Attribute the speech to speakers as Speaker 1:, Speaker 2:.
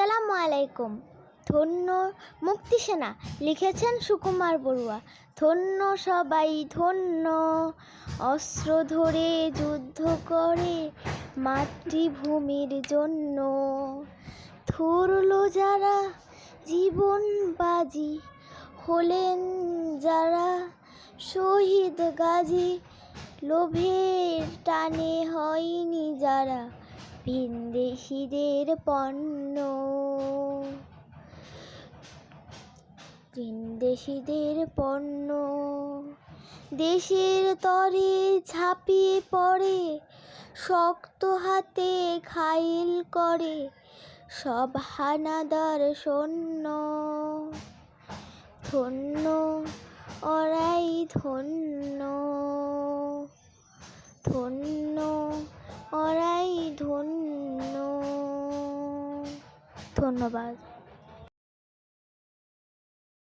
Speaker 1: আসসালামু আলাইকুম। ধন্য মুক্তিসেনা লিখেছেন সুকুমার বড়ুয়া। ধন্য সবাই ধন্য, অস্ত্র ধরে যুদ্ধ করে মাতৃভূমির জন্য। ধরল যারা জীবন বাজি, হলেন যারা শহীদ গাজী। লোভের টানে হয়নি যারা ভিনদেশীদের পণ্য, ভিনদেশীদের পণ্য। দেশের তরে ঝাঁপিয়ে পড়ে, শক্ত হাতে ঘায়েল করে সব হানাদার সৈন্য। ধন্য ওরাই ধন্য, ধন্য ওরাই ধন্য। ধন্যবাদ।